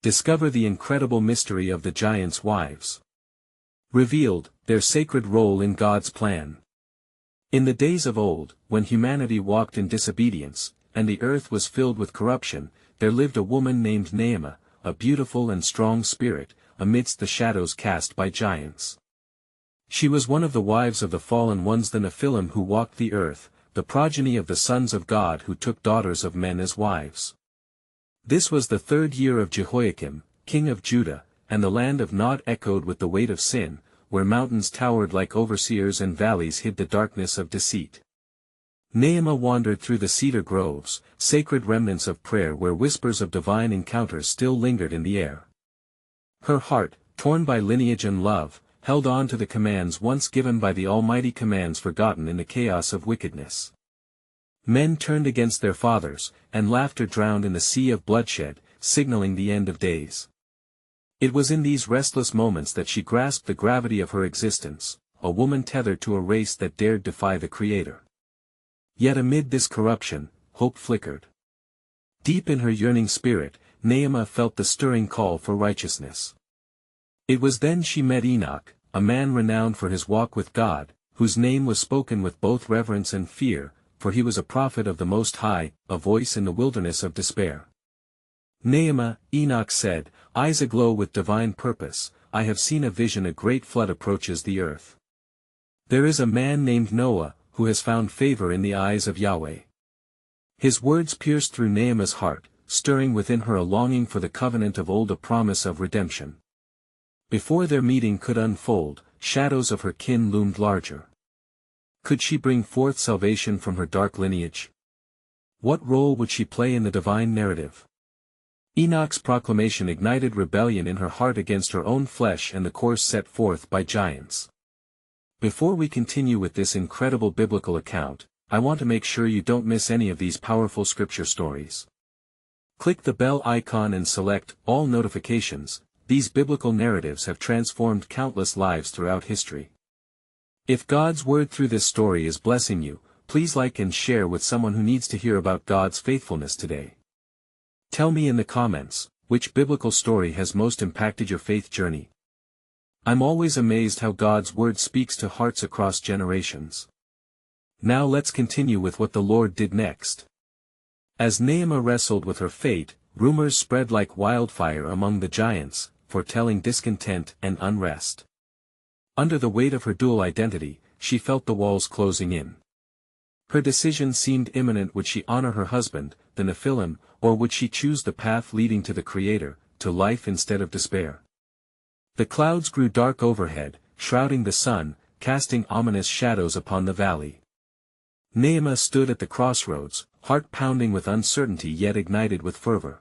Discover the incredible mystery of the giants' wives. Revealed, their sacred role in God's plan. In the days of old, when humanity walked in disobedience, and the earth was filled with corruption, there lived a woman named Naamah, a beautiful and strong spirit, amidst the shadows cast by giants. She was one of the wives of the fallen ones, the Nephilim, who walked the earth, the progeny of the sons of God who took daughters of men as wives. This was the 3rd year of Jehoiakim, king of Judah, and the land of Nod echoed with the weight of sin, where mountains towered like overseers and valleys hid the darkness of deceit. Naamah wandered through the cedar groves, sacred remnants of prayer where whispers of divine encounters still lingered in the air. Her heart, torn by lineage and love, held on to the commands once given by the Almighty, commands forgotten in the chaos of wickedness. Men turned against their fathers, and laughter drowned in the sea of bloodshed, signaling the end of days. It was in these restless moments that she grasped the gravity of her existence, a woman tethered to a race that dared defy the Creator. Yet amid this corruption, hope flickered. Deep in her yearning spirit, Naamah felt the stirring call for righteousness. It was then she met Enoch, a man renowned for his walk with God, whose name was spoken with both reverence and fear, for he was a prophet of the Most High, a voice in the wilderness of despair. Naamah, Enoch said, eyes aglow with divine purpose, I have seen a vision, a great flood approaches the earth. There is a man named Noah, who has found favor in the eyes of Yahweh. His words pierced through Naamah's heart, stirring within her a longing for the covenant of old, a promise of redemption. Before their meeting could unfold, shadows of her kin loomed larger. Could she bring forth salvation from her dark lineage? What role would she play in the divine narrative? Enoch's proclamation ignited rebellion in her heart against her own flesh and the course set forth by giants. Before we continue with this incredible biblical account, I want to make sure you don't miss any of these powerful scripture stories. Click the bell icon and select all notifications. These biblical narratives have transformed countless lives throughout history. If God's word through this story is blessing you, please like and share with someone who needs to hear about God's faithfulness today. Tell me in the comments, which biblical story has most impacted your faith journey? I'm always amazed how God's word speaks to hearts across generations. Now let's continue with what the Lord did next. As Naamah wrestled with her fate, rumors spread like wildfire among the giants, foretelling discontent and unrest. Under the weight of her dual identity, she felt the walls closing in. Her decision seemed imminent. Would she honor her husband, the Nephilim, or would she choose the path leading to the Creator, to life instead of despair? The clouds grew dark overhead, shrouding the sun, casting ominous shadows upon the valley. Naamah stood at the crossroads, heart pounding with uncertainty yet ignited with fervor.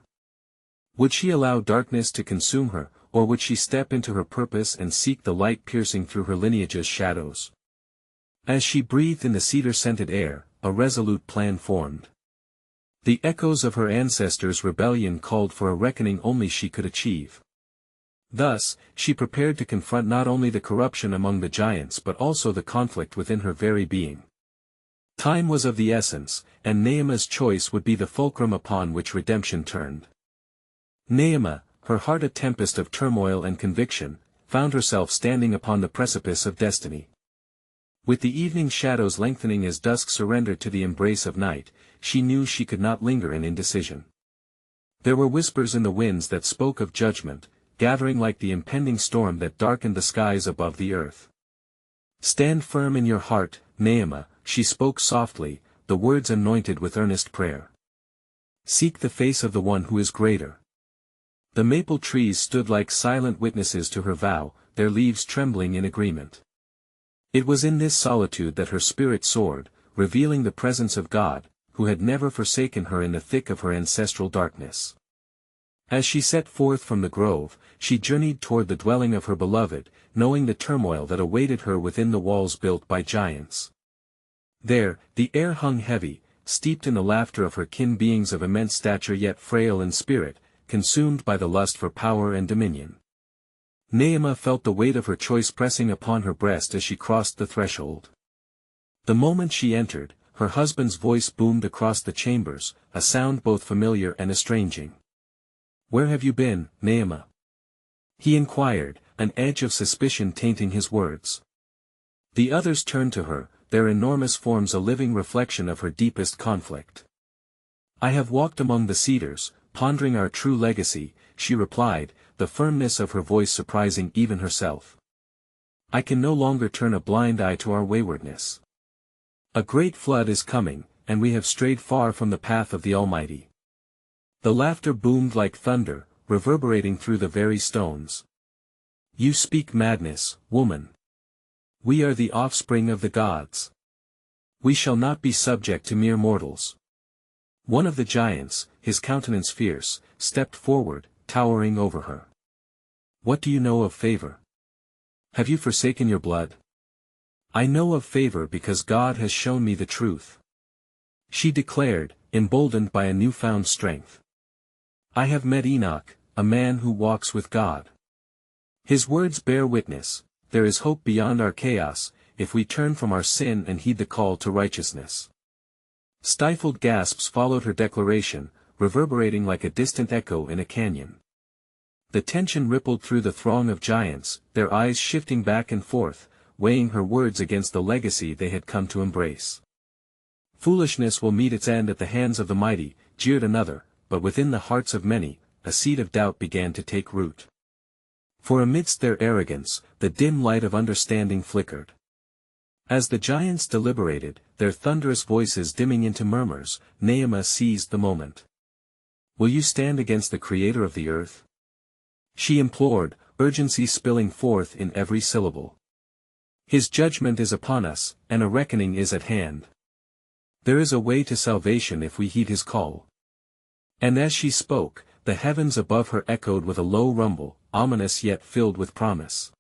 Would she allow darkness to consume her, or would she step into her purpose and seek the light piercing through her lineage's shadows? As she breathed in the cedar-scented air, a resolute plan formed. The echoes of her ancestors' rebellion called for a reckoning only she could achieve. Thus, she prepared to confront not only the corruption among the giants but also the conflict within her very being. Time was of the essence, and Naamah's choice would be the fulcrum upon which redemption turned. Naamah, her heart a tempest of turmoil and conviction, found herself standing upon the precipice of destiny. With the evening shadows lengthening as dusk surrendered to the embrace of night, she knew she could not linger in indecision. There were whispers in the winds that spoke of judgment, gathering like the impending storm that darkened the skies above the earth. Stand firm in your heart, Naamah, she spoke softly, the words anointed with earnest prayer. Seek the face of the one who is greater. The maple trees stood like silent witnesses to her vow, their leaves trembling in agreement. It was in this solitude that her spirit soared, revealing the presence of God, who had never forsaken her in the thick of her ancestral darkness. As she set forth from the grove, she journeyed toward the dwelling of her beloved, knowing the turmoil that awaited her within the walls built by giants. There, the air hung heavy, steeped in the laughter of her kin, beings of immense stature yet frail in spirit, consumed by the lust for power and dominion. Naamah felt the weight of her choice pressing upon her breast as she crossed the threshold. The moment she entered, her husband's voice boomed across the chambers, a sound both familiar and estranging. "Where have you been, Naamah?" he inquired, an edge of suspicion tainting his words. The others turned to her, their enormous forms a living reflection of her deepest conflict. "I have walked among the cedars, pondering our true legacy," she replied, the firmness of her voice surprising even herself. "I can no longer turn a blind eye to our waywardness. A great flood is coming, and we have strayed far from the path of the Almighty." The laughter boomed like thunder, reverberating through the very stones. "You speak madness, woman. We are the offspring of the gods. We shall not be subject to mere mortals." One of the giants, his countenance fierce, stepped forward, towering over her. "What do you know of favor? Have you forsaken your blood?" "I know of favor because God has shown me the truth," she declared, emboldened by a newfound strength. "I have met Enoch, a man who walks with God. His words bear witness, there is hope beyond our chaos, if we turn from our sin and heed the call to righteousness." Stifled gasps followed her declaration, reverberating like a distant echo in a canyon. The tension rippled through the throng of giants, their eyes shifting back and forth, weighing her words against the legacy they had come to embrace. "Foolishness will meet its end at the hands of the mighty," jeered another, but within the hearts of many, a seed of doubt began to take root. For amidst their arrogance, the dim light of understanding flickered. As the giants deliberated, their thunderous voices dimming into murmurs, Naamah seized the moment. "Will you stand against the Creator of the earth?" she implored, urgency spilling forth in every syllable. "His judgment is upon us, and a reckoning is at hand. There is a way to salvation if we heed his call." And as she spoke, the heavens above her echoed with a low rumble, ominous yet filled with promise.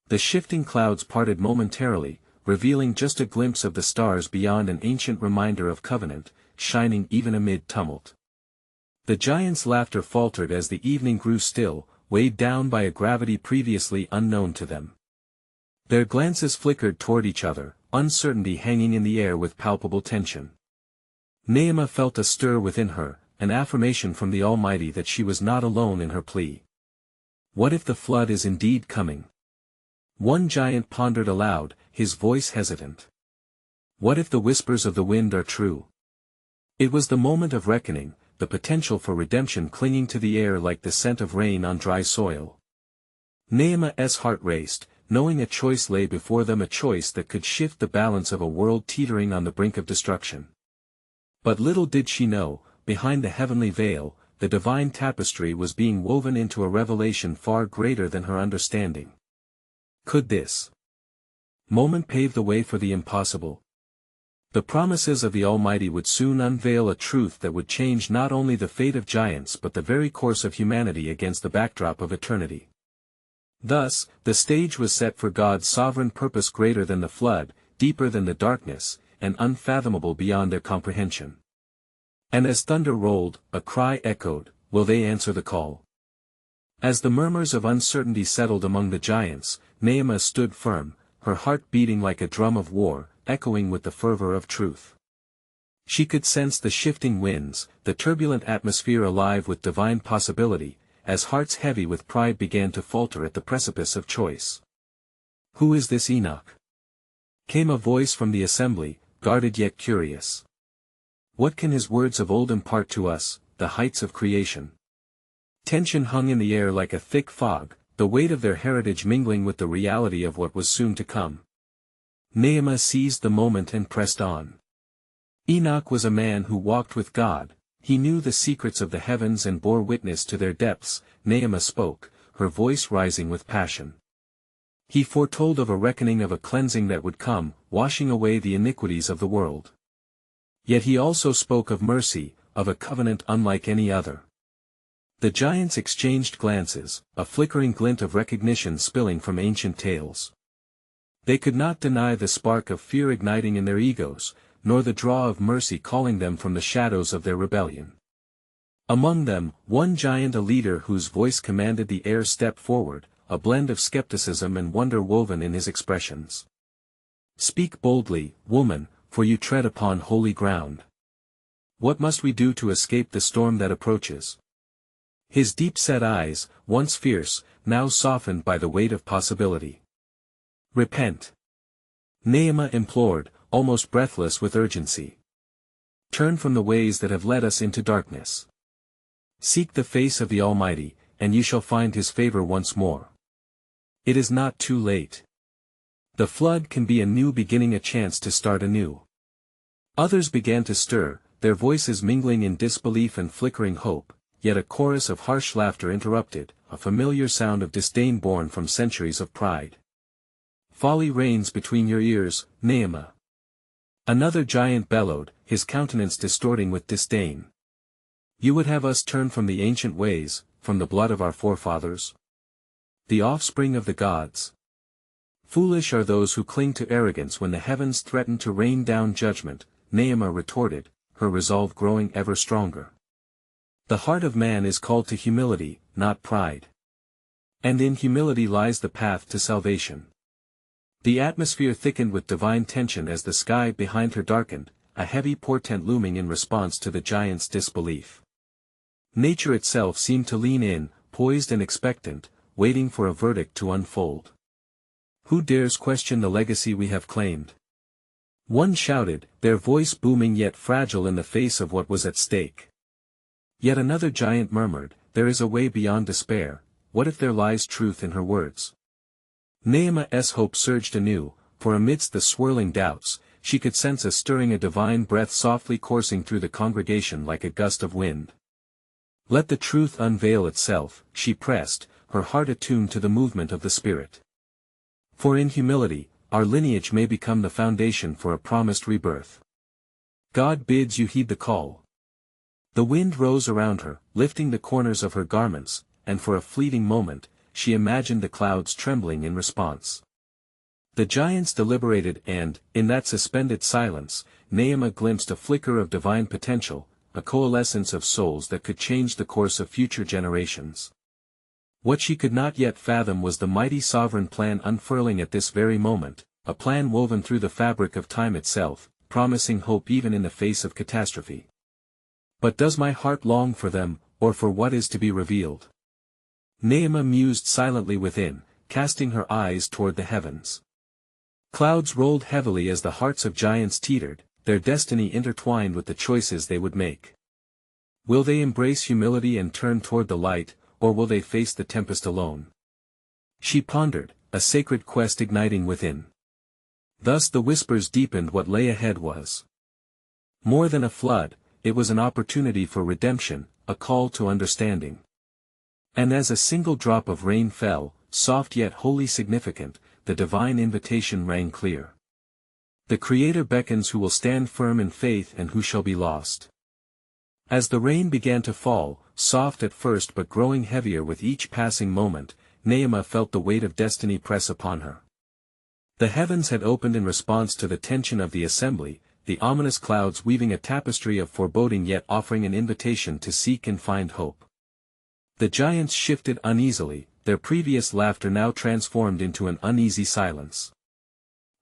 The shifting clouds parted momentarily, revealing just a glimpse of the stars beyond, an ancient reminder of covenant, shining even amid tumult. The giants' laughter faltered as the evening grew still, weighed down by a gravity previously unknown to them. Their glances flickered toward each other, uncertainty hanging in the air with palpable tension. Naamah felt a stir within her, an affirmation from the Almighty that she was not alone in her plea. What if the flood is indeed coming? One giant pondered aloud, his voice hesitant. What if the whispers of the wind are true? It was the moment of reckoning, the potential for redemption clinging to the air like the scent of rain on dry soil. Naamah's heart raced, knowing a choice lay before them, a choice that could shift the balance of a world teetering on the brink of destruction. But little did she know, behind the heavenly veil, the divine tapestry was being woven into a revelation far greater than her understanding. Could this moment pave the way for the impossible? The promises of the Almighty would soon unveil a truth that would change not only the fate of giants but the very course of humanity against the backdrop of eternity. Thus, the stage was set for God's sovereign purpose, greater than the flood, deeper than the darkness, and unfathomable beyond their comprehension. And as thunder rolled, a cry echoed, "Will they answer the call?" As the murmurs of uncertainty settled among the giants, Naamah stood firm, her heart beating like a drum of war, echoing with the fervor of truth. She could sense the shifting winds, the turbulent atmosphere alive with divine possibility, as hearts heavy with pride began to falter at the precipice of choice. "Who is this Enoch?" came a voice from the assembly, guarded yet curious. "What can his words of old impart to us, the heights of creation?" Tension hung in the air like a thick fog, the weight of their heritage mingling with the reality of what was soon to come. Naamah seized the moment and pressed on. Enoch was a man who walked with God, he knew the secrets of the heavens and bore witness to their depths. Naamah spoke, her voice rising with passion. He foretold of a reckoning, of a cleansing that would come, washing away the iniquities of the world. Yet he also spoke of mercy, of a covenant unlike any other. The giants exchanged glances, a flickering glint of recognition spilling from ancient tales. They could not deny the spark of fear igniting in their egos, nor the draw of mercy calling them from the shadows of their rebellion. Among them, one giant, a leader whose voice commanded the air, stepped forward, a blend of skepticism and wonder woven in his expressions. "Speak boldly, woman, for you tread upon holy ground. What must we do to escape the storm that approaches?" His deep-set eyes, once fierce, now softened by the weight of possibility. Repent. Naamah implored, almost breathless with urgency. Turn from the ways that have led us into darkness. Seek the face of the Almighty, and you shall find His favor once more. It is not too late. The flood can be a new beginning, a chance to start anew. Others began to stir, their voices mingling in disbelief and flickering hope, yet a chorus of harsh laughter interrupted, a familiar sound of disdain born from centuries of pride. Folly reigns between your ears, Naamah. Another giant bellowed, his countenance distorting with disdain. You would have us turn from the ancient ways, from the blood of our forefathers? The offspring of the gods. Foolish are those who cling to arrogance when the heavens threaten to rain down judgment, Naamah retorted, her resolve growing ever stronger. The heart of man is called to humility, not pride. And in humility lies the path to salvation. The atmosphere thickened with divine tension as the sky behind her darkened, a heavy portent looming in response to the giant's disbelief. Nature itself seemed to lean in, poised and expectant, waiting for a verdict to unfold. Who dares question the legacy we have claimed? One shouted, their voice booming yet fragile in the face of what was at stake. Yet another giant murmured, there is a way beyond despair, what if there lies truth in her words? Naamah's hope surged anew, for amidst the swirling doubts, she could sense a stirring, a divine breath softly coursing through the congregation like a gust of wind. Let the truth unveil itself, she pressed, her heart attuned to the movement of the Spirit. For in humility, our lineage may become the foundation for a promised rebirth. God bids you heed the call. The wind rose around her, lifting the corners of her garments, and for a fleeting moment, she imagined the clouds trembling in response. The giants deliberated and, in that suspended silence, Naamah glimpsed a flicker of divine potential, a coalescence of souls that could change the course of future generations. What she could not yet fathom was the mighty sovereign plan unfurling at this very moment, a plan woven through the fabric of time itself, promising hope even in the face of catastrophe. But does my heart long for them, or for what is to be revealed? Naamah mused silently within, casting her eyes toward the heavens. Clouds rolled heavily as the hearts of giants teetered, their destiny intertwined with the choices they would make. Will they embrace humility and turn toward the light, or will they face the tempest alone? She pondered, a sacred quest igniting within. Thus the whispers deepened what lay ahead was more than a flood, it was an opportunity for redemption, a call to understanding. And as a single drop of rain fell, soft yet wholly significant, the divine invitation rang clear. The Creator beckons who will stand firm in faith and who shall be lost. As the rain began to fall, soft at first but growing heavier with each passing moment, Naamah felt the weight of destiny press upon her. The heavens had opened in response to the tension of the assembly, the ominous clouds weaving a tapestry of foreboding yet offering an invitation to seek and find hope. The giants shifted uneasily, their previous laughter now transformed into an uneasy silence.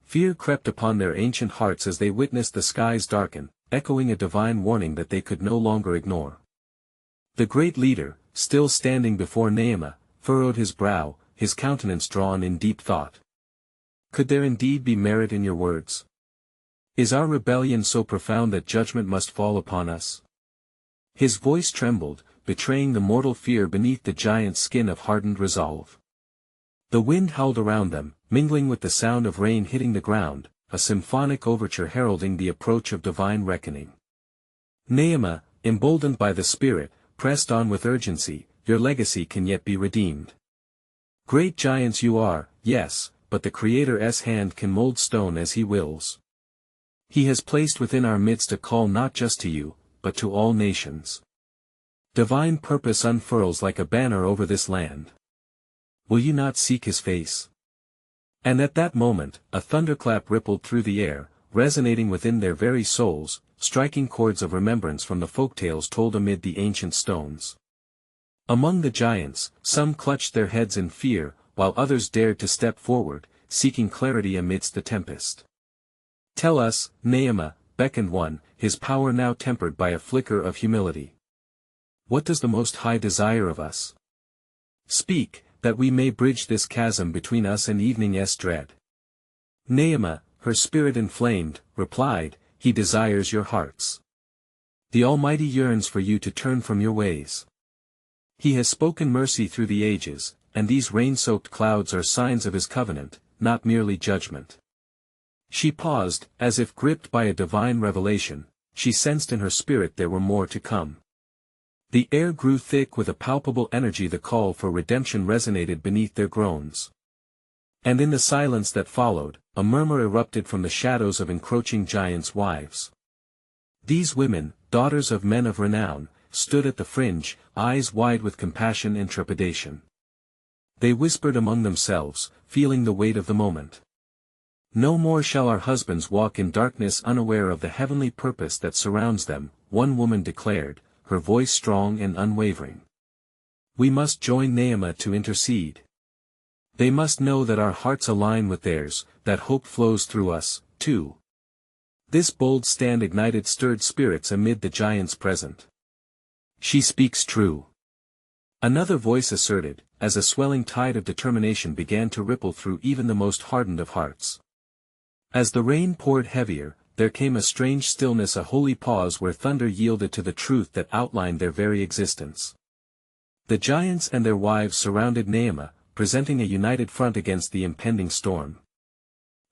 Fear crept upon their ancient hearts as they witnessed the skies darken, echoing a divine warning that they could no longer ignore. The great leader, still standing before Naamah, furrowed his brow, his countenance drawn in deep thought. Could there indeed be merit in your words? Is our rebellion so profound that judgment must fall upon us? His voice trembled, betraying the mortal fear beneath the giant's skin of hardened resolve. The wind howled around them, mingling with the sound of rain hitting the ground, a symphonic overture heralding the approach of divine reckoning. Naamah, emboldened by the Spirit, pressed on with urgency, your legacy can yet be redeemed. Great giants you are, yes, but the Creator's hand can mold stone as He wills. He has placed within our midst a call not just to you, but to all nations. Divine purpose unfurls like a banner over this land. Will you not seek His face? And at that moment, a thunderclap rippled through the air, resonating within their very souls, striking chords of remembrance from the folktales told amid the ancient stones. Among the giants, some clutched their heads in fear, while others dared to step forward, seeking clarity amidst the tempest. Tell us, Naamah, beckoned one, his power now tempered by a flicker of humility. What does the Most High desire of us? Speak, that we may bridge this chasm between us and evening's dread. Naamah, her spirit inflamed, replied, He desires your hearts. The Almighty yearns for you to turn from your ways. He has spoken mercy through the ages, and these rain-soaked clouds are signs of His covenant, not merely judgment. She paused, as if gripped by a divine revelation. She sensed in her spirit there were more to come. The air grew thick with a palpable energy. The call for redemption resonated beneath their groans. And in the silence that followed, a murmur erupted from the shadows of encroaching giants' wives. These women, daughters of men of renown, stood at the fringe, eyes wide with compassion and trepidation. They whispered among themselves, feeling the weight of the moment. No more shall our husbands walk in darkness, unaware of the heavenly purpose that surrounds them, one woman declared, her voice strong and unwavering. We must join Naamah to intercede. They must know that our hearts align with theirs, that hope flows through us, too. This bold stand ignited stirred spirits amid the giants present. She speaks true. Another voice asserted, as a swelling tide of determination began to ripple through even the most hardened of hearts. As the rain poured heavier, there came a strange stillness, a holy pause where thunder yielded to the truth that outlined their very existence. The giants and their wives surrounded Naamah, presenting a united front against the impending storm.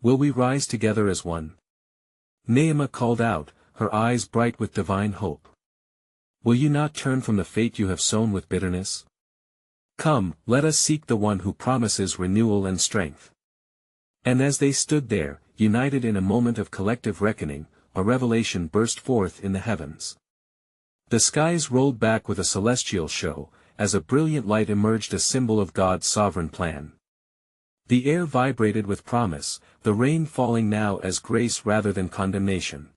Will we rise together as one? Naamah called out, her eyes bright with divine hope. Will you not turn from the fate you have sown with bitterness? Come, let us seek the one who promises renewal and strength. And as they stood there, united in a moment of collective reckoning, a revelation burst forth in the heavens. The skies rolled back with a celestial show, as a brilliant light emerged, a symbol of God's sovereign plan. The air vibrated with promise, the rain falling now as grace rather than condemnation.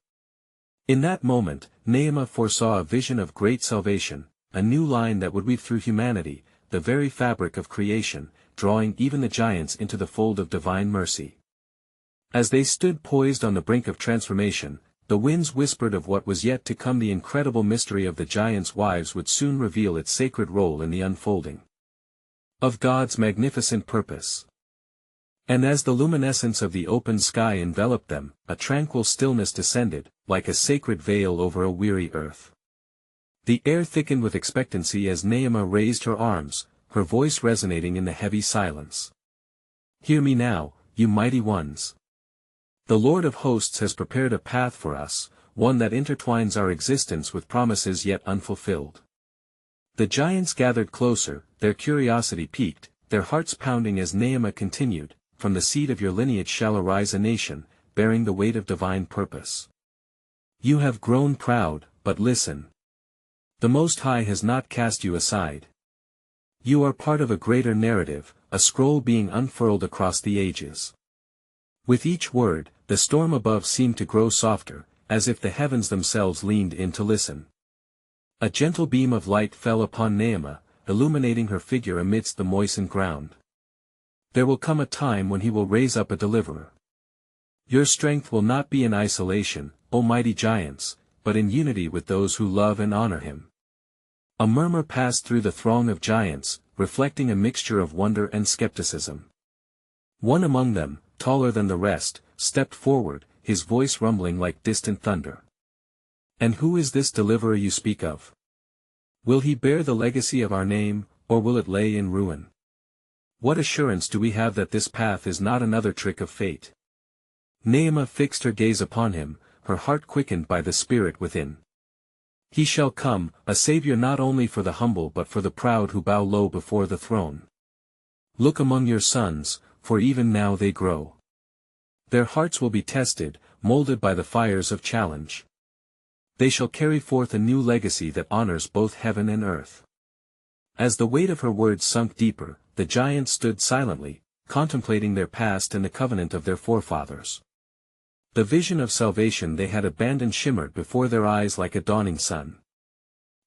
In that moment, Naamah foresaw a vision of great salvation, a new line that would weave through humanity, the very fabric of creation, drawing even the giants into the fold of divine mercy. As they stood poised on the brink of transformation, the winds whispered of what was yet to come. The incredible mystery of the giants' wives would soon reveal its sacred role in the unfolding of God's magnificent purpose. And as the luminescence of the open sky enveloped them, a tranquil stillness descended, like a sacred veil over a weary earth. The air thickened with expectancy as Naamah raised her arms, her voice resonating in the heavy silence. Hear me now, you mighty ones. The Lord of hosts has prepared a path for us, one that intertwines our existence with promises yet unfulfilled. The giants gathered closer, their curiosity piqued, their hearts pounding as Naamah continued, From the seed of your lineage shall arise a nation, bearing the weight of divine purpose. You have grown proud, but listen. The Most High has not cast you aside. You are part of a greater narrative, a scroll being unfurled across the ages. With each word, the storm above seemed to grow softer, as if the heavens themselves leaned in to listen. A gentle beam of light fell upon Naamah, illuminating her figure amidst the moistened ground. There will come a time when He will raise up a deliverer. Your strength will not be in isolation, O mighty giants, but in unity with those who love and honor Him. A murmur passed through the throng of giants, reflecting a mixture of wonder and skepticism. One among them, taller than the rest, stepped forward, his voice rumbling like distant thunder. And who is this deliverer you speak of? Will he bear the legacy of our name, or will it lay in ruin? What assurance do we have that this path is not another trick of fate? Naamah fixed her gaze upon him, her heart quickened by the spirit within. He shall come, a savior not only for the humble but for the proud who bow low before the throne. Look among your sons, for even now they grow. Their hearts will be tested, molded by the fires of challenge. They shall carry forth a new legacy that honors both heaven and earth. As the weight of her words sunk deeper, the giants stood silently, contemplating their past and the covenant of their forefathers. The vision of salvation they had abandoned shimmered before their eyes like a dawning sun.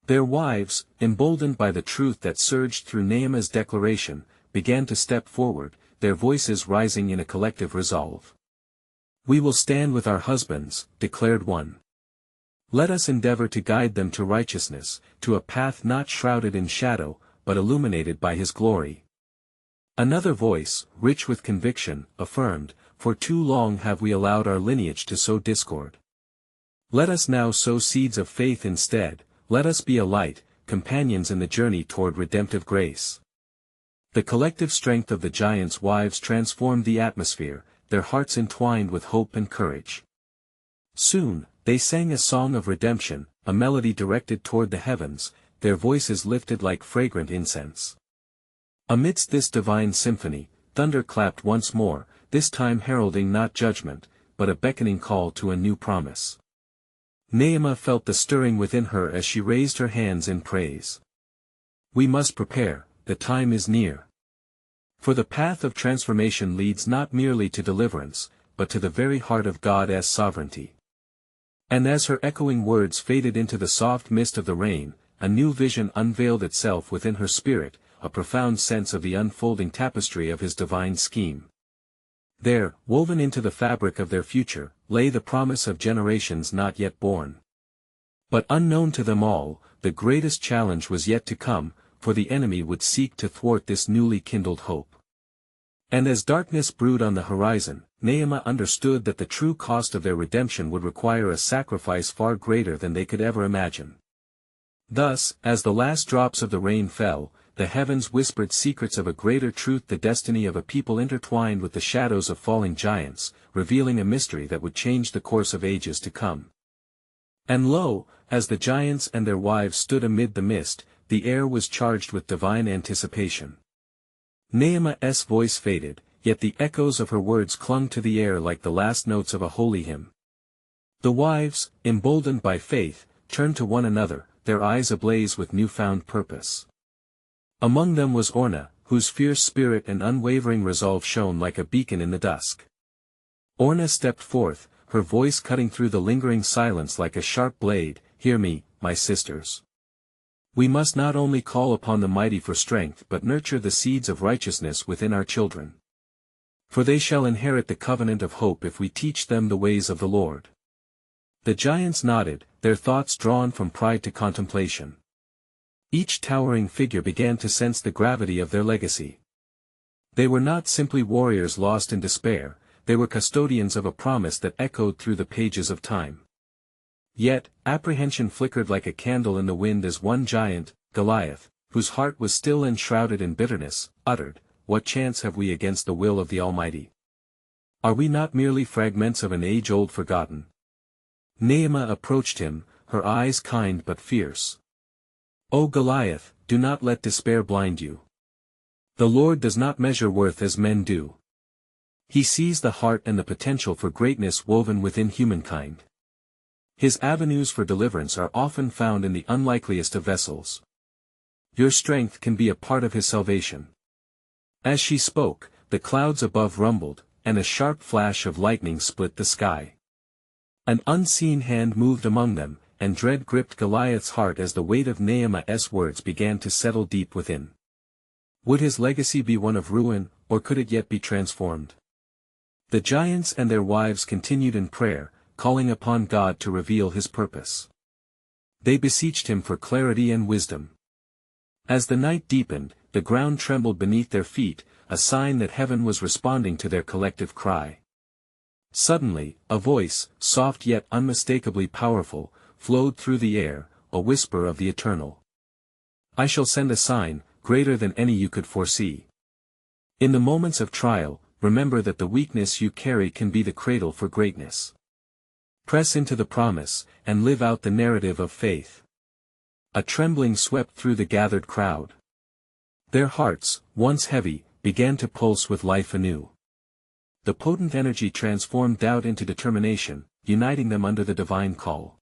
Their wives, emboldened by the truth that surged through Naamah's declaration, began to step forward, their voices rising in a collective resolve. We will stand with our husbands, declared one. Let us endeavor to guide them to righteousness, to a path not shrouded in shadow, but illuminated by His glory. Another voice, rich with conviction, affirmed, For too long have we allowed our lineage to sow discord. Let us now sow seeds of faith instead, let us be a light, companions in the journey toward redemptive grace. The collective strength of the giants' wives transformed the atmosphere, their hearts entwined with hope and courage. Soon, they sang a song of redemption, a melody directed toward the heavens, their voices lifted like fragrant incense. Amidst this divine symphony, thunder clapped once more, this time heralding not judgment, but a beckoning call to a new promise. Naamah felt the stirring within her as she raised her hands in praise. We must prepare, the time is near. For the path of transformation leads not merely to deliverance, but to the very heart of God as sovereignty. And as her echoing words faded into the soft mist of the rain, a new vision unveiled itself within her spirit, a profound sense of the unfolding tapestry of His divine scheme. There, woven into the fabric of their future, lay the promise of generations not yet born. But unknown to them all, the greatest challenge was yet to come, for the enemy would seek to thwart this newly kindled hope. And as darkness brewed on the horizon, Naamah understood that the true cost of their redemption would require a sacrifice far greater than they could ever imagine. Thus, as the last drops of the rain fell, the heavens whispered secrets of a greater truth, the destiny of a people intertwined with the shadows of falling giants, revealing a mystery that would change the course of ages to come. And lo, as the giants and their wives stood amid the mist, the air was charged with divine anticipation. Naamah's voice faded, yet the echoes of her words clung to the air like the last notes of a holy hymn. The wives, emboldened by faith, turned to one another, their eyes ablaze with newfound purpose. Among them was Ornah, whose fierce spirit and unwavering resolve shone like a beacon in the dusk. Ornah stepped forth, her voice cutting through the lingering silence like a sharp blade, Hear me, my sisters. We must not only call upon the mighty for strength but nurture the seeds of righteousness within our children. For they shall inherit the covenant of hope if we teach them the ways of the Lord. The giants nodded, their thoughts drawn from pride to contemplation. Each towering figure began to sense the gravity of their legacy. They were not simply warriors lost in despair, they were custodians of a promise that echoed through the pages of time. Yet, apprehension flickered like a candle in the wind as one giant, Goliath, whose heart was still enshrouded in bitterness, uttered, What chance have we against the will of the Almighty? Are we not merely fragments of an age-old forgotten? Naamah approached him, her eyes kind but fierce. O Goliath, do not let despair blind you. The Lord does not measure worth as men do. He sees the heart and the potential for greatness woven within humankind. His avenues for deliverance are often found in the unlikeliest of vessels. Your strength can be a part of His salvation. As she spoke, the clouds above rumbled, and a sharp flash of lightning split the sky. An unseen hand moved among them, and dread gripped Goliath's heart as the weight of Naamah's words began to settle deep within. Would his legacy be one of ruin, or could it yet be transformed? The giants and their wives continued in prayer, calling upon God to reveal His purpose. They beseeched Him for clarity and wisdom. As the night deepened, the ground trembled beneath their feet, a sign that heaven was responding to their collective cry. Suddenly, a voice, soft yet unmistakably powerful, flowed through the air, a whisper of the Eternal. I shall send a sign, greater than any you could foresee. In the moments of trial, remember that the weakness you carry can be the cradle for greatness. Press into the promise, and live out the narrative of faith. A trembling swept through the gathered crowd. Their hearts, once heavy, began to pulse with life anew. The potent energy transformed doubt into determination, uniting them under the divine call.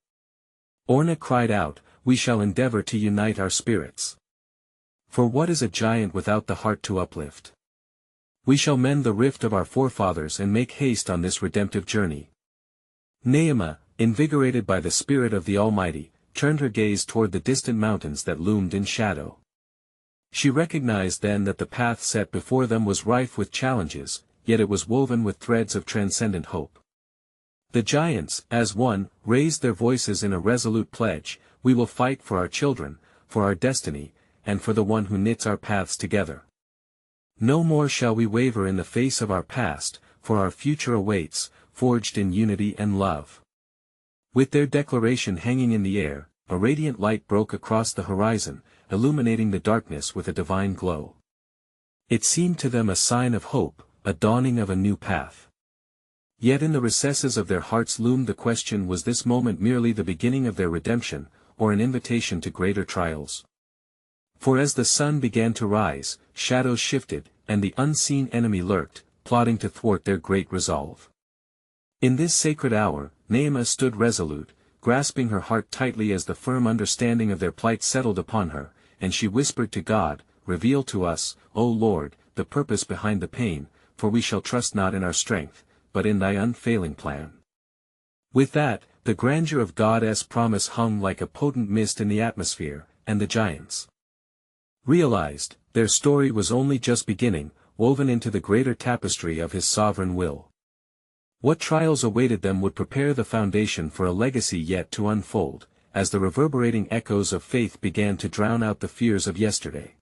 Ornah cried out, We shall endeavor to unite our spirits. For what is a giant without the heart to uplift? We shall mend the rift of our forefathers and make haste on this redemptive journey. Naamah, invigorated by the Spirit of the Almighty, turned her gaze toward the distant mountains that loomed in shadow. She recognized then that the path set before them was rife with challenges, yet it was woven with threads of transcendent hope. The giants, as one, raised their voices in a resolute pledge: "We will fight for our children, for our destiny, and for the one who knits our paths together. No more shall we waver in the face of our past, for our future awaits, forged in unity and love." With their declaration hanging in the air, a radiant light broke across the horizon, illuminating the darkness with a divine glow. It seemed to them a sign of hope, a dawning of a new path. Yet in the recesses of their hearts loomed the question: was this moment merely the beginning of their redemption, or an invitation to greater trials? For as the sun began to rise, shadows shifted, and the unseen enemy lurked, plotting to thwart their great resolve. In this sacred hour, Naamah stood resolute, grasping her heart tightly as the firm understanding of their plight settled upon her, and she whispered to God, "Reveal to us, O Lord, the purpose behind the pain, for we shall trust not in our strength, but in thy unfailing plan." With that, the grandeur of God's promise hung like a potent mist in the atmosphere, and the giants realized, their story was only just beginning, woven into the greater tapestry of his sovereign will. What trials awaited them would prepare the foundation for a legacy yet to unfold, as the reverberating echoes of faith began to drown out the fears of yesterday.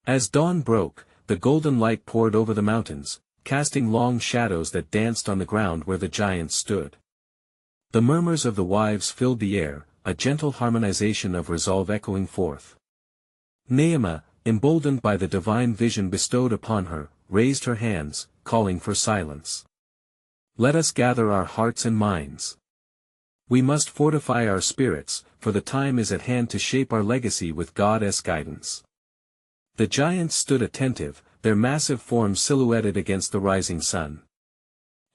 As dawn broke, the golden light poured over the mountains, casting long shadows that danced on the ground where the giants stood. The murmurs of the wives filled the air, a gentle harmonization of resolve echoing forth. Naamah, emboldened by the divine vision bestowed upon her, raised her hands, calling for silence. "Let us gather our hearts and minds. We must fortify our spirits, for the time is at hand to shape our legacy with God's guidance." The giants stood attentive, their massive forms silhouetted against the rising sun.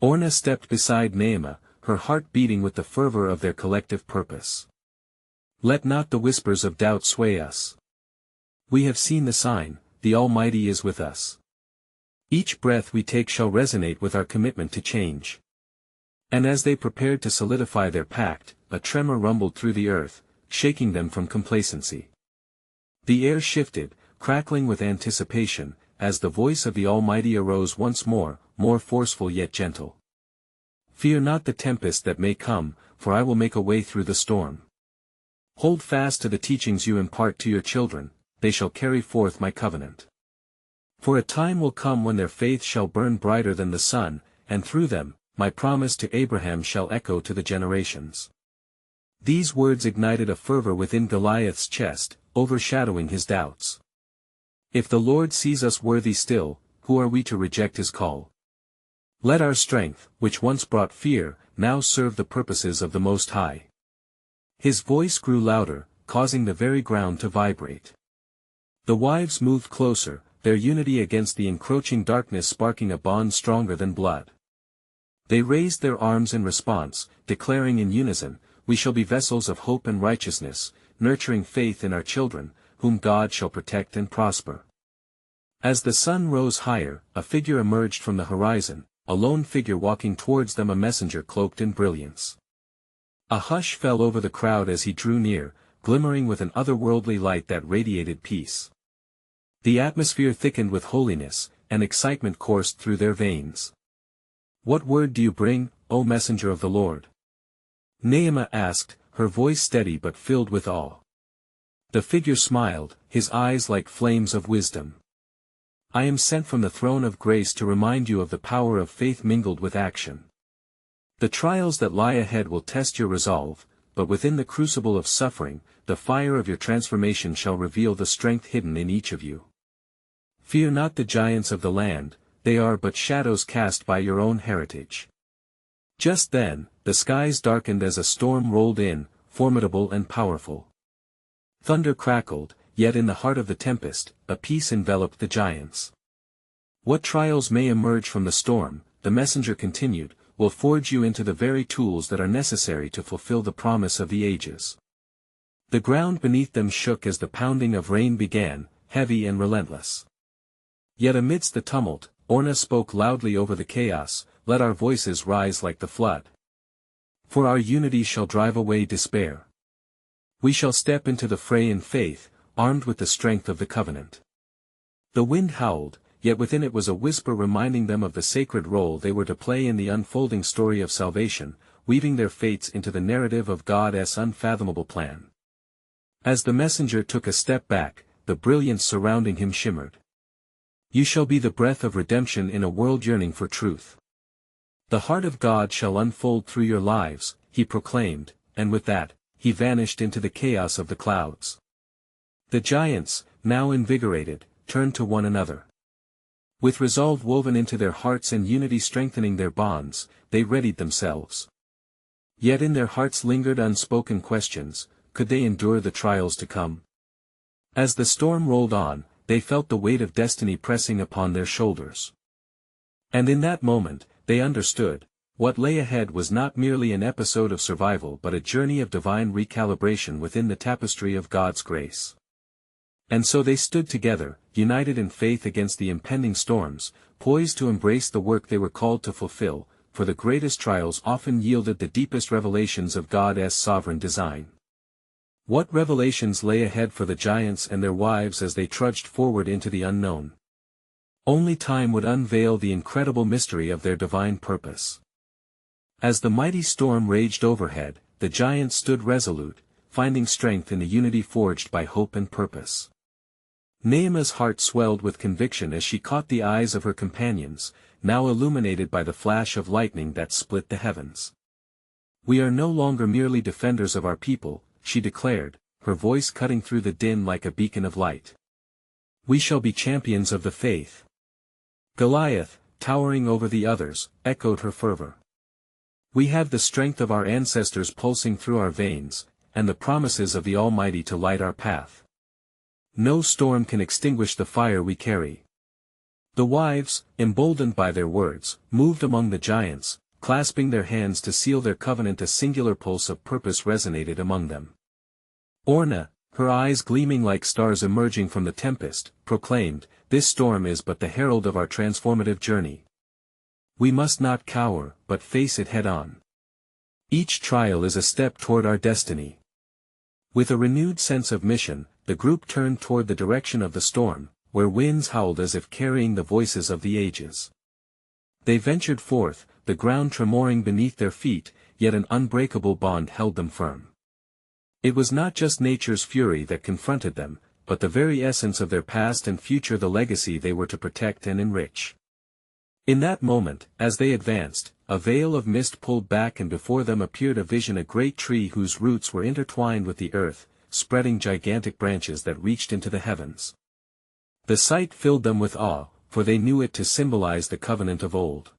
Orna stepped beside Naamah, her heart beating with the fervor of their collective purpose. "Let not the whispers of doubt sway us. We have seen the sign, the Almighty is with us. Each breath we take shall resonate with our commitment to change." And as they prepared to solidify their pact, a tremor rumbled through the earth, shaking them from complacency. The air shifted, crackling with anticipation, as the voice of the Almighty arose once more, more forceful yet gentle. "Fear not the tempest that may come, for I will make a way through the storm. Hold fast to the teachings you impart to your children, they shall carry forth my covenant. For a time will come when their faith shall burn brighter than the sun, and through them, my promise to Abraham shall echo to the generations." These words ignited a fervor within Goliath's chest, overshadowing his doubts. If the Lord sees us worthy still, who are we to reject his call? Let our strength, which once brought fear, now serve the purposes of the Most High. His voice grew louder, causing the very ground to vibrate. The wives moved closer, their unity against the encroaching darkness sparking a bond stronger than blood. They raised their arms in response, declaring in unison, "We shall be vessels of hope and righteousness, nurturing faith in our children, whom God shall protect and prosper." As the sun rose higher, a figure emerged from the horizon, a lone figure walking towards them, a messenger cloaked in brilliance. A hush fell over the crowd as he drew near, glimmering with an otherworldly light that radiated peace. The atmosphere thickened with holiness, and excitement coursed through their veins. "What word do you bring, O messenger of the Lord?" Naamah asked, her voice steady but filled with awe. The figure smiled, his eyes like flames of wisdom. "I am sent from the throne of grace to remind you of the power of faith mingled with action. The trials that lie ahead will test your resolve, but within the crucible of suffering, the fire of your transformation shall reveal the strength hidden in each of you. Fear not the giants of the land, they are but shadows cast by your own heritage." Just then, the skies darkened as a storm rolled in, formidable and powerful. Thunder crackled, yet in the heart of the tempest, a peace enveloped the giants. "What trials may emerge from the storm," the messenger continued, "will forge you into the very tools that are necessary to fulfill the promise of the ages." The ground beneath them shook as the pounding of rain began, heavy and relentless. Yet amidst the tumult, Orna spoke loudly over the chaos, "Let our voices rise like the flood. For our unity shall drive away despair. We shall step into the fray in faith, armed with the strength of the covenant." The wind howled, yet within it was a whisper reminding them of the sacred role they were to play in the unfolding story of salvation, weaving their fates into the narrative of God's unfathomable plan. As the messenger took a step back, the brilliance surrounding him shimmered. "You shall be the breath of redemption in a world yearning for truth. The heart of God shall unfold through your lives," he proclaimed, and with that, he vanished into the chaos of the clouds. The giants, now invigorated, turned to one another. With resolve woven into their hearts and unity strengthening their bonds, they readied themselves. Yet in their hearts lingered unspoken questions: could they endure the trials to come? As the storm rolled on, they felt the weight of destiny pressing upon their shoulders. And in that moment, they understood, what lay ahead was not merely an episode of survival but a journey of divine recalibration within the tapestry of God's grace. And so they stood together, united in faith against the impending storms, poised to embrace the work they were called to fulfill, for the greatest trials often yielded the deepest revelations of God's sovereign design. What revelations lay ahead for the giants and their wives as they trudged forward into the unknown? Only time would unveil the incredible mystery of their divine purpose. As the mighty storm raged overhead, the giants stood resolute, finding strength in the unity forged by hope and purpose. Naamah's heart swelled with conviction as she caught the eyes of her companions, now illuminated by the flash of lightning that split the heavens. "We are no longer merely defenders of our people," she declared, her voice cutting through the din like a beacon of light. "We shall be champions of the faith." Goliath, towering over the others, echoed her fervor. "We have the strength of our ancestors pulsing through our veins, and the promises of the Almighty to light our path. No storm can extinguish the fire we carry." The wives, emboldened by their words, moved among the giants, clasping their hands to seal their covenant. A singular pulse of purpose resonated among them. Orna, her eyes gleaming like stars emerging from the tempest, proclaimed, "This storm is but the herald of our transformative journey. We must not cower, but face it head-on. Each trial is a step toward our destiny." With a renewed sense of mission, the group turned toward the direction of the storm, where winds howled as if carrying the voices of the ages. They ventured forth, the ground tremoring beneath their feet, yet an unbreakable bond held them firm. It was not just nature's fury that confronted them, but the very essence of their past and future, the legacy they were to protect and enrich. In that moment, as they advanced, a veil of mist pulled back and before them appeared a vision: a great tree whose roots were intertwined with the earth, spreading gigantic branches that reached into the heavens. The sight filled them with awe, for they knew it to symbolize the covenant of old.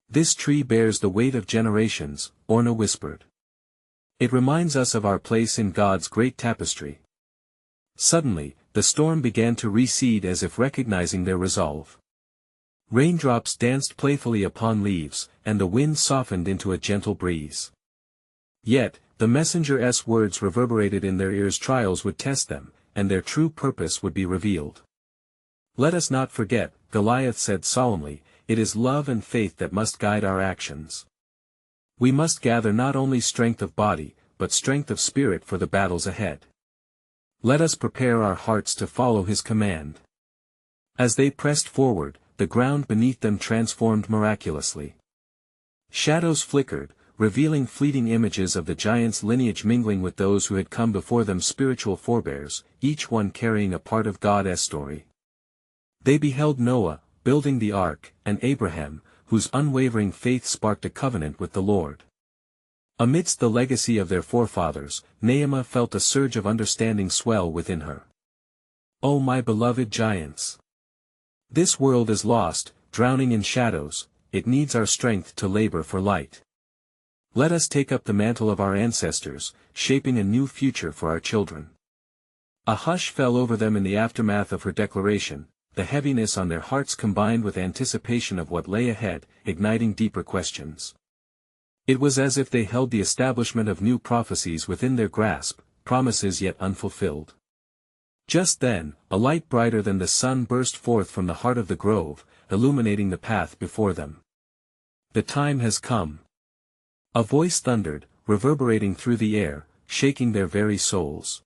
"This tree bears the weight of generations," Orna whispered. "It reminds us of our place in God's great tapestry." Suddenly, the storm began to recede as if recognizing their resolve. Raindrops danced playfully upon leaves, and the wind softened into a gentle breeze. Yet, the messenger's words reverberated in their ears: trials would test them, and their true purpose would be revealed. "Let us not forget," Goliath said solemnly, "it is love and faith that must guide our actions. We must gather not only strength of body, but strength of spirit for the battles ahead. Let us prepare our hearts to follow his command." As they pressed forward, the ground beneath them transformed miraculously. Shadows flickered, revealing fleeting images of the giants' lineage mingling with those who had come before them, spiritual forebears, each one carrying a part of God's story. They beheld Noah, building the ark, and Abraham, whose unwavering faith sparked a covenant with the Lord. Amidst the legacy of their forefathers, Naamah felt a surge of understanding swell within her. "Oh, my beloved giants! This world is lost, drowning in shadows, it needs our strength to labor for light. Let us take up the mantle of our ancestors, shaping a new future for our children." A hush fell over them in the aftermath of her declaration, the heaviness on their hearts combined with anticipation of what lay ahead, igniting deeper questions. It was as if they held the establishment of new prophecies within their grasp, promises yet unfulfilled. Just then, a light brighter than the sun burst forth from the heart of the grove, illuminating the path before them. "The time has come." A voice thundered, reverberating through the air, shaking their very souls.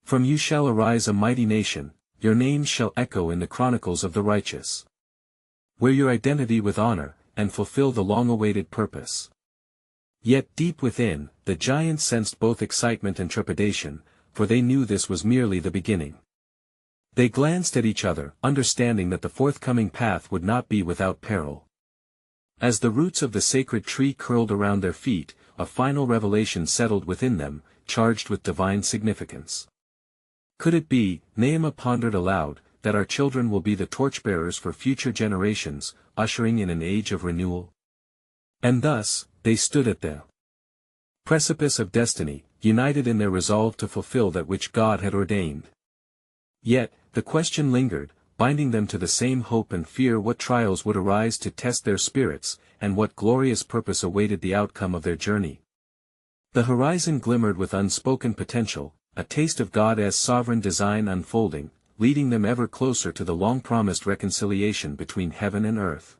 "From you shall arise a mighty nation, your names shall echo in the chronicles of the righteous. Wear your identity with honor, and fulfill the long-awaited purpose. Yet deep within, the giants sensed both excitement and trepidation, for they knew this was merely the beginning. They glanced at each other, understanding that the forthcoming path would not be without peril. As the roots of the sacred tree curled around their feet, a final revelation settled within them, charged with divine significance. Could it be, Naamah pondered aloud, that our children will be the torchbearers for future generations, ushering in an age of renewal? And thus, they stood at the precipice of destiny, united in their resolve to fulfill that which God had ordained. Yet, the question lingered, binding them to the same hope and fear: what trials would arise to test their spirits, and what glorious purpose awaited the outcome of their journey. The horizon glimmered with unspoken potential, a taste of God's sovereign design unfolding, leading them ever closer to the long-promised reconciliation between heaven and earth.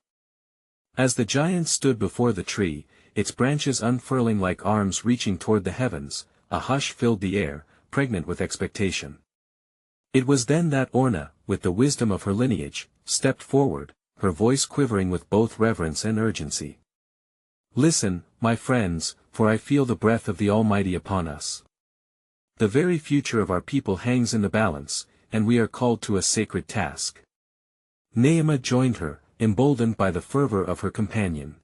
As the giants stood before the tree, its branches unfurling like arms reaching toward the heavens, a hush filled the air, pregnant with expectation. It was then that Orna, with the wisdom of her lineage, stepped forward, her voice quivering with both reverence and urgency. "Listen, my friends, for I feel the breath of the Almighty upon us. The very future of our people hangs in the balance, and we are called to a sacred task." Naamah joined her, emboldened by the fervor of her companion.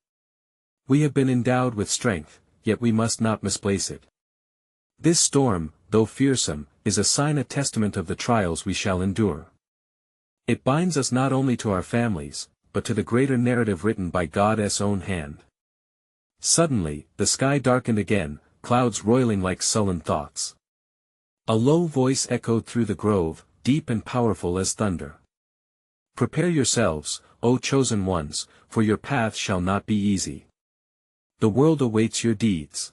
"We have been endowed with strength, yet we must not misplace it. This storm, though fearsome, is a testament of the trials we shall endure. It binds us not only to our families, but to the greater narrative written by God's own hand." Suddenly, the sky darkened again, clouds roiling like sullen thoughts. A low voice echoed through the grove, deep and powerful as thunder. "Prepare yourselves, O chosen ones, for your path shall not be easy. The world awaits your deeds."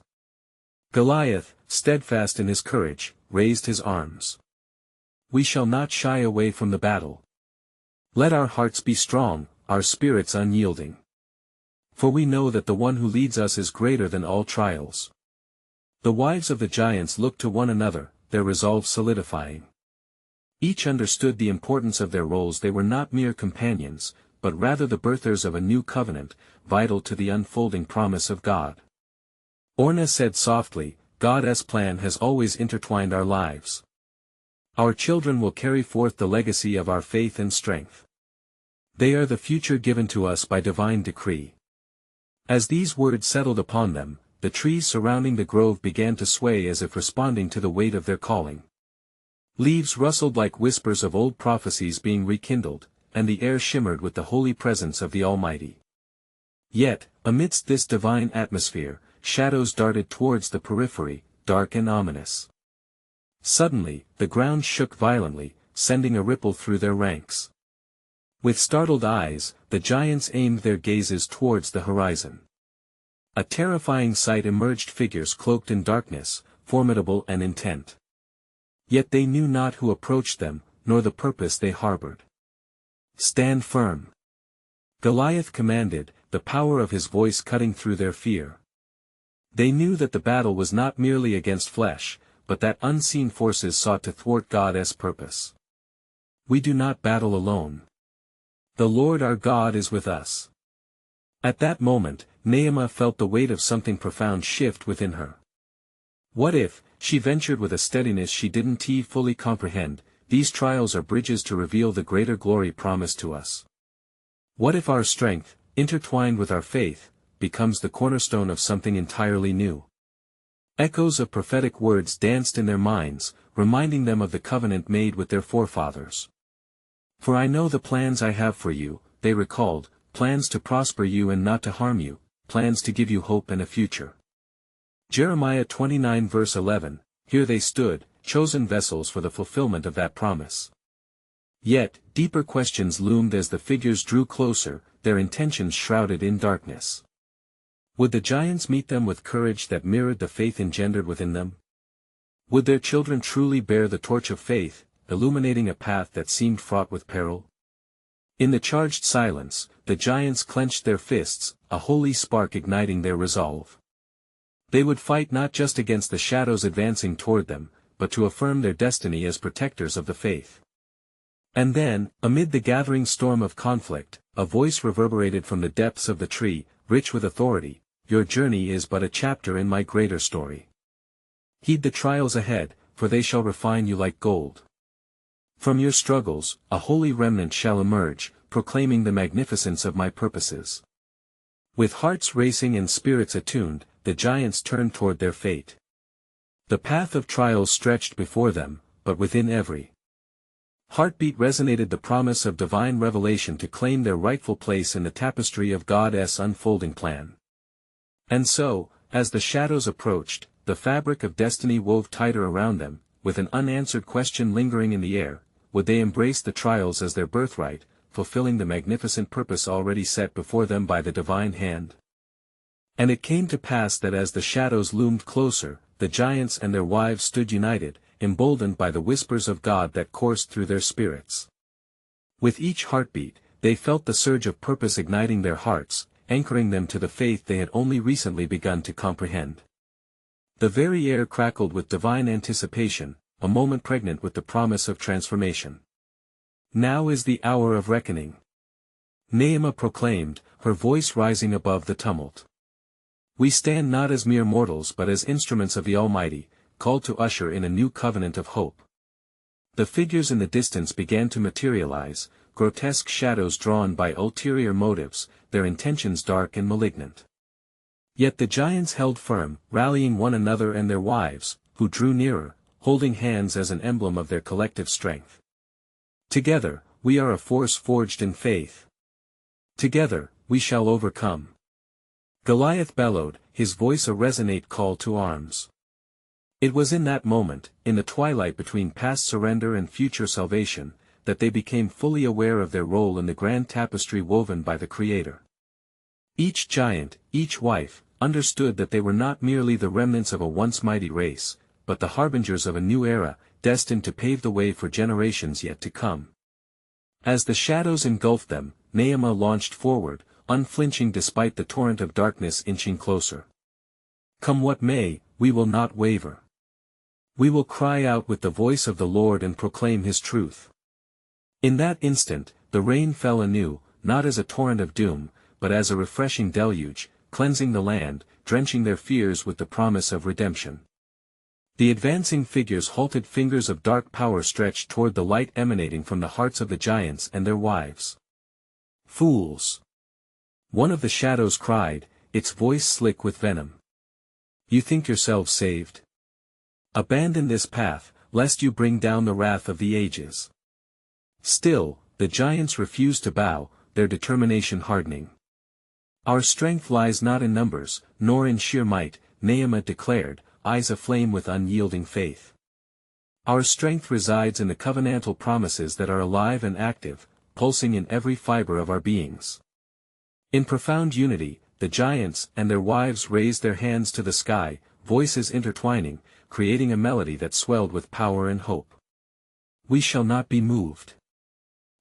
Goliath, steadfast in his courage, raised his arms. "We shall not shy away from the battle. Let our hearts be strong, our spirits unyielding. For we know that the one who leads us is greater than all trials." The wives of the giants looked to one another, their resolve solidifying. Each understood the importance of their roles. They were not mere companions, but rather the birthers of a new covenant, vital to the unfolding promise of God. Orna said softly, "God's plan has always intertwined our lives. Our children will carry forth the legacy of our faith and strength. They are the future given to us by divine decree." As these words settled upon them, the trees surrounding the grove began to sway as if responding to the weight of their calling. Leaves rustled like whispers of old prophecies being rekindled, and the air shimmered with the holy presence of the Almighty. Yet, amidst this divine atmosphere, shadows darted towards the periphery, dark and ominous. Suddenly, the ground shook violently, sending a ripple through their ranks. With startled eyes, the giants aimed their gazes towards the horizon. A terrifying sight emerged: figures cloaked in darkness, formidable and intent. Yet they knew not who approached them, nor the purpose they harbored. "Stand firm!" Goliath commanded, the power of his voice cutting through their fear. They knew that the battle was not merely against flesh, but that unseen forces sought to thwart God's purpose. "We do not battle alone. The Lord our God is with us." At that moment, Naamah felt the weight of something profound shift within her. What if, she ventured with a steadiness she didn't fully comprehend, these trials are bridges to reveal the greater glory promised to us? What if our strength, intertwined with our faith, becomes the cornerstone of something entirely new? Echoes of prophetic words danced in their minds, reminding them of the covenant made with their forefathers. "For I know the plans I have for you," they recalled, "plans to prosper you and not to harm you, plans to give you hope and a future." Jeremiah 29 verse 11, here they stood, chosen vessels for the fulfillment of that promise. Yet, deeper questions loomed as the figures drew closer, their intentions shrouded in darkness. Would the giants meet them with courage that mirrored the faith engendered within them? Would their children truly bear the torch of faith, illuminating a path that seemed fraught with peril? In the charged silence, the giants clenched their fists, a holy spark igniting their resolve. They would fight not just against the shadows advancing toward them, but to affirm their destiny as protectors of the faith. And then, amid the gathering storm of conflict, a voice reverberated from the depths of the tree, rich with authority: "Your journey is but a chapter in my greater story. Heed the trials ahead, for they shall refine you like gold. From your struggles, a holy remnant shall emerge, proclaiming the magnificence of my purposes." With hearts racing and spirits attuned, the giants turned toward their fate. The path of trials stretched before them, but within every heartbeat resonated the promise of divine revelation to claim their rightful place in the tapestry of God's unfolding plan. And so, as the shadows approached, the fabric of destiny wove tighter around them, with an unanswered question lingering in the air: would they embrace the trials as their birthright, fulfilling the magnificent purpose already set before them by the divine hand? And it came to pass that as the shadows loomed closer, the giants and their wives stood united, emboldened by the whispers of God that coursed through their spirits. With each heartbeat, they felt the surge of purpose igniting their hearts, anchoring them to the faith they had only recently begun to comprehend. The very air crackled with divine anticipation, a moment pregnant with the promise of transformation. "Now is the hour of reckoning," Naamah proclaimed, her voice rising above the tumult. "We stand not as mere mortals but as instruments of the Almighty, called to usher in a new covenant of hope." The figures in the distance began to materialize, grotesque shadows drawn by ulterior motives, their intentions dark and malignant. Yet the giants held firm, rallying one another and their wives, who drew nearer, holding hands as an emblem of their collective strength. "Together, we are a force forged in faith. Together, we shall overcome." Goliath bellowed, his voice a resonant call to arms. It was in that moment, in the twilight between past surrender and future salvation, that they became fully aware of their role in the grand tapestry woven by the Creator. Each giant, each wife, understood that they were not merely the remnants of a once mighty race, but the harbingers of a new era, destined to pave the way for generations yet to come. As the shadows engulfed them, Naamah launched forward, unflinching despite the torrent of darkness inching closer. "Come what may, we will not waver. We will cry out with the voice of the Lord and proclaim His truth." In that instant, the rain fell anew, not as a torrent of doom, but as a refreshing deluge, cleansing the land, drenching their fears with the promise of redemption. The advancing figures halted, fingers of dark power stretched toward the light emanating from the hearts of the giants and their wives. "Fools!" one of the shadows cried, its voice slick with venom. "You think yourselves saved? Abandon this path, lest you bring down the wrath of the ages." Still, the giants refused to bow, their determination hardening. "Our strength lies not in numbers, nor in sheer might," Naamah declared, eyes aflame with unyielding faith. "Our strength resides in the covenantal promises that are alive and active, pulsing in every fiber of our beings." In profound unity, the giants and their wives raised their hands to the sky, voices intertwining, creating a melody that swelled with power and hope. "We shall not be moved."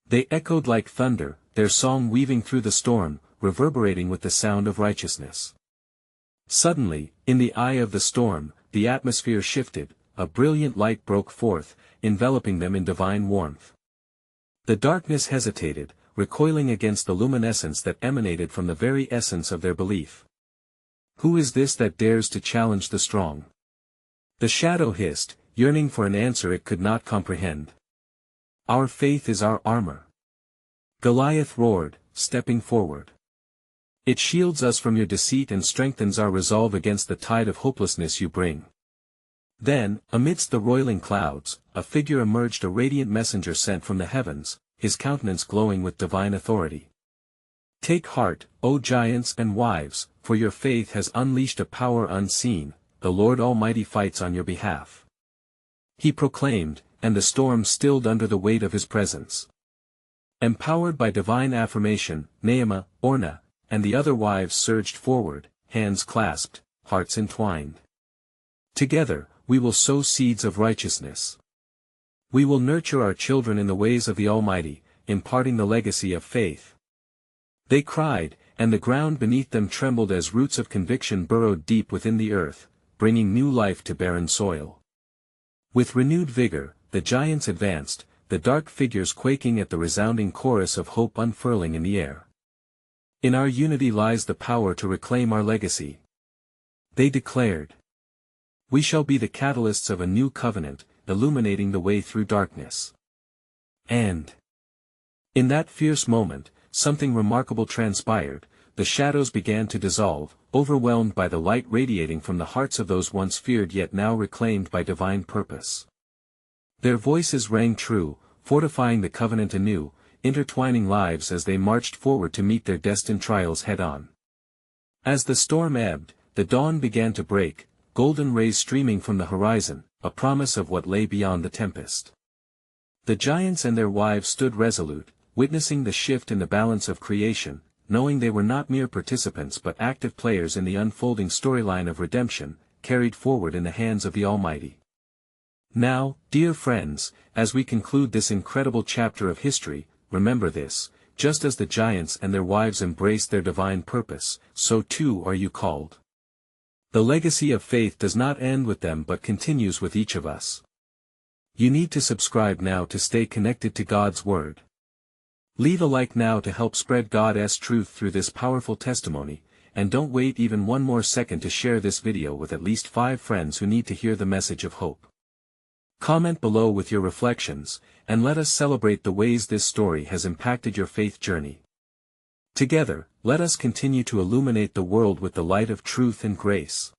They echoed like thunder, their song weaving through the storm, reverberating with the sound of righteousness. Suddenly, in the eye of the storm, the atmosphere shifted, a brilliant light broke forth, enveloping them in divine warmth. The darkness hesitated, recoiling against the luminescence that emanated from the very essence of their belief. "Who is this that dares to challenge the strong?" the shadow hissed, yearning for an answer it could not comprehend. "Our faith is our armor," Goliath roared, stepping forward. "It shields us from your deceit and strengthens our resolve against the tide of hopelessness you bring." Then, amidst the roiling clouds, a figure emerged, a radiant messenger sent from the heavens, his countenance glowing with divine authority. "Take heart, O giants and wives, for your faith has unleashed a power unseen, the Lord Almighty fights on your behalf." He proclaimed, and the storm stilled under the weight of his presence. Empowered by divine affirmation, Naamah, Ornah, and the other wives surged forward, hands clasped, hearts entwined. "Together, we will sow seeds of righteousness. We will nurture our children in the ways of the Almighty, imparting the legacy of faith." They cried, and the ground beneath them trembled as roots of conviction burrowed deep within the earth, bringing new life to barren soil. With renewed vigor, the giants advanced, the dark figures quaking at the resounding chorus of hope unfurling in the air. In our unity lies the power to reclaim our legacy. They declared. We shall be the catalysts of a new covenant, illuminating the way through darkness. And in that fierce moment, something remarkable transpired. The shadows began to dissolve, overwhelmed by the light radiating from the hearts of those once feared yet now reclaimed by divine purpose. Their voices rang true, fortifying the covenant anew, intertwining lives as they marched forward to meet their destined trials head-on. As the storm ebbed, the dawn began to break, golden rays streaming from the horizon, a promise of what lay beyond the tempest. The giants and their wives stood resolute, witnessing the shift in the balance of creation, knowing they were not mere participants but active players in the unfolding storyline of redemption, carried forward in the hands of the Almighty. Now, dear friends, as we conclude this incredible chapter of history, remember this: just as the giants and their wives embraced their divine purpose, so too are you called. The legacy of faith does not end with them but continues with each of us. You need to subscribe now to stay connected to God's Word. Leave a like now to help spread God's truth through this powerful testimony, and don't wait even one more second to share this video with at least 5 friends who need to hear the message of hope. Comment below with your reflections, and let us celebrate the ways this story has impacted your faith journey. Together, let us continue to illuminate the world with the light of truth and grace.